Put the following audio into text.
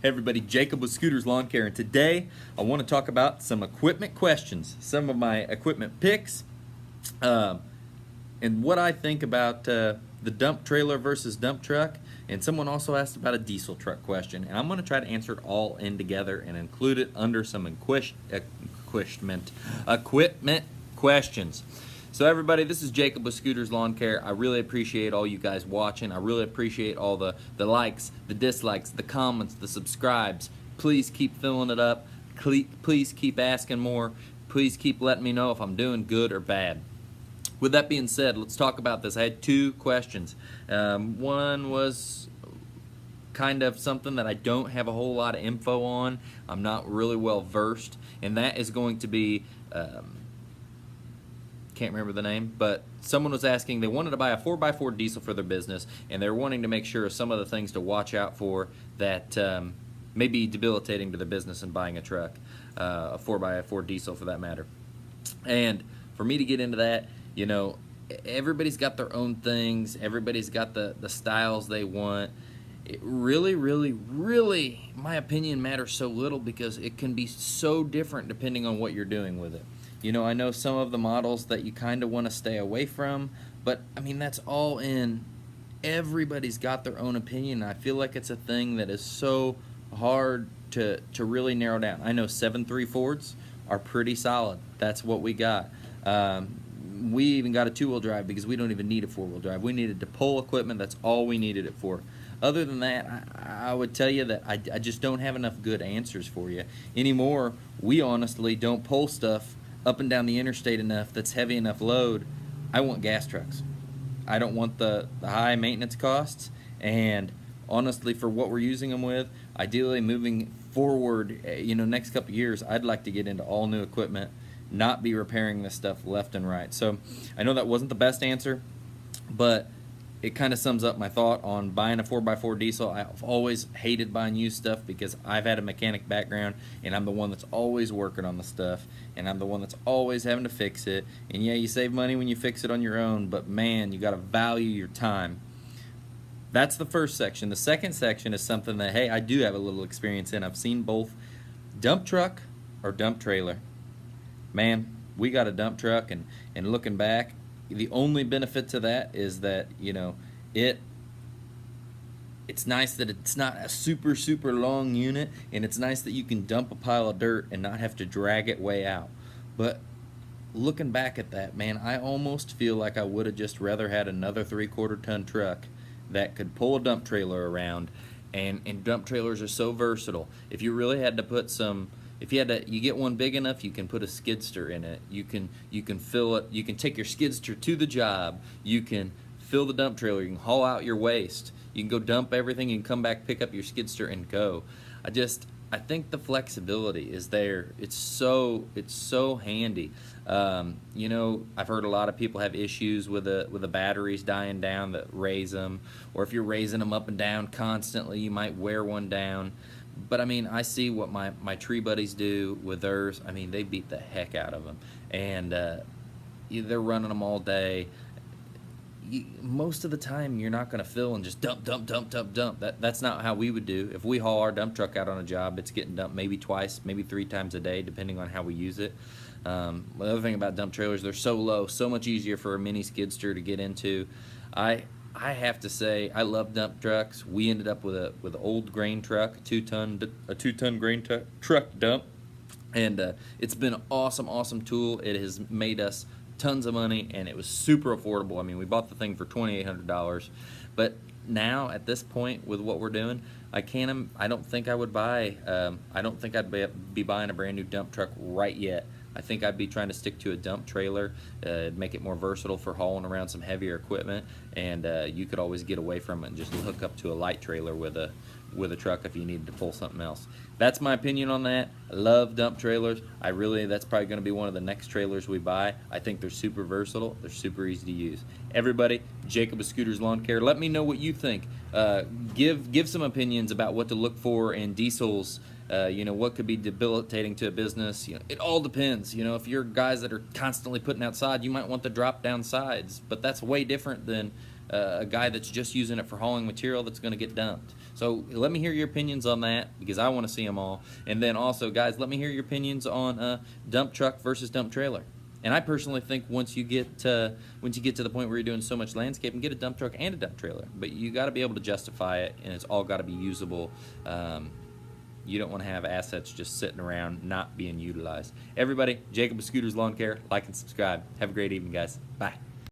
Hey everybody, Jacob with Scooters Lawn Care, and today I want to talk about some equipment questions, some of my equipment picks, um, and what I think about the dump trailer versus dump truck. And someone also asked about a diesel truck question, and I'm going to try to answer it all in together and include it under some equipment questions. So everybody, this is Jacob with Scooters Lawn Care. I really appreciate all you guys watching. I really appreciate all the likes, the dislikes, the comments, the subscribes. Please keep filling it up. Please keep asking more. Please keep letting me know if I'm doing good or bad. With that being said, let's talk about this. I had two questions. One was kind of something that I don't have a whole lot of info on. I'm not really well versed, and that is going to be can't remember the name, but someone was asking, they wanted to buy a 4x4 diesel for their business, and they're wanting to make sure of some of the things to watch out for that may be debilitating to their business in buying a truck, a 4x4 diesel for that matter. And for me to get into that, you know, everybody's got their own things, everybody's got the styles they want. It really, my opinion matters so little because it can be so different depending on what you're doing with it. You know, I know some of the models that you kind of want to stay away from, but I mean, that's all in. Everybody's got their own opinion. I feel like it's a thing that is so hard to really narrow down. I know 7.3 Fords are pretty solid. That's what we got. We even got a two-wheel drive because we don't even need a four-wheel drive. We needed to pull equipment. That's all we needed it for. Other than that, I would tell you that I just don't have enough good answers for you. Anymore, we honestly don't pull stuff up and down the interstate enough that's heavy enough load. I want gas trucks. I don't want the high maintenance costs, and honestly, for what we're using them with, ideally moving forward, next couple of years, I'd like to get into all new equipment, not be repairing this stuff left and right. So I know that wasn't the best answer, but it kind of sums up my thought on buying a 4x4 diesel. I've always hated buying used stuff because I've had a mechanic background, and I'm the one that's always working on the stuff, and I'm the one that's always having to fix it. And yeah, you save money when you fix it on your own, but man, you got to value your time. That's the first section. The second section is something that, hey, I do have a little experience in. I've seen both dump truck or dump trailer. Man, we got a dump truck, and looking back, the only benefit to that is that, it's nice that it's not a super long unit, and it's nice that you can dump a pile of dirt and not have to drag it way out. But looking back at that, man, I almost feel like I would have just rather had another 3/4 ton truck that could pull a dump trailer around, and dump trailers are so versatile. If you really had to put some, you get one big enough, you can put a skidster in it. You can fill it. You can take your skidster to the job. You can fill the dump trailer. You can haul out your waste. You can go dump everything. You can come back, pick up your skidster, and go. I think the flexibility is there. It's so handy. I've heard a lot of people have issues with the batteries dying down that raise them, or if you're raising them up and down constantly, you might wear one down. But I mean, I see what my tree buddies do with theirs. I mean, they beat the heck out of them, and they're running them all day. Most of the time, you're not going to fill and just dump. That's not how we would do. If we haul our dump truck out on a job, it's getting dumped maybe twice, maybe 3 times a day, depending on how we use it. The other thing about dump trailers, they're so low, so much easier for a mini skidster to get into. I have to say, I love dump trucks. We ended up with an old grain truck, a two ton grain truck dump, and it's been an awesome tool. It has made us tons of money, and it was super affordable. I mean, we bought the thing for $2,800, but now at this point with what we're doing, I don't think I would buy. I don't think I'd be buying a brand new dump truck right yet. I think I'd be trying to stick to a dump trailer, make it more versatile for hauling around some heavier equipment, and you could always get away from it and just hook up to a light trailer with a truck if you needed to pull something else. That's my opinion on that. I love dump trailers. That's probably going to be one of the next trailers we buy. I think they're super versatile. They're super easy to use. Everybody, Jacob of Scooters Lawn Care, let me know what you think. Give some opinions about what to look for in diesels. What could be debilitating to a business. It all depends. If you're guys that are constantly putting outside, you might want the drop down sides, but that's way different than a guy that's just using it for hauling material that's going to get dumped. So let me hear your opinions on that, because I want to see them all. And then also, guys, let me hear your opinions on dump truck versus dump trailer. And I personally think once you get to the point where you're doing so much landscaping, get a dump truck and a dump trailer. But you got to be able to justify it, and it's all got to be usable. You don't want to have assets just sitting around not being utilized. Everybody, Jacob with Scooters Lawn Care, like and subscribe. Have a great evening, guys. Bye.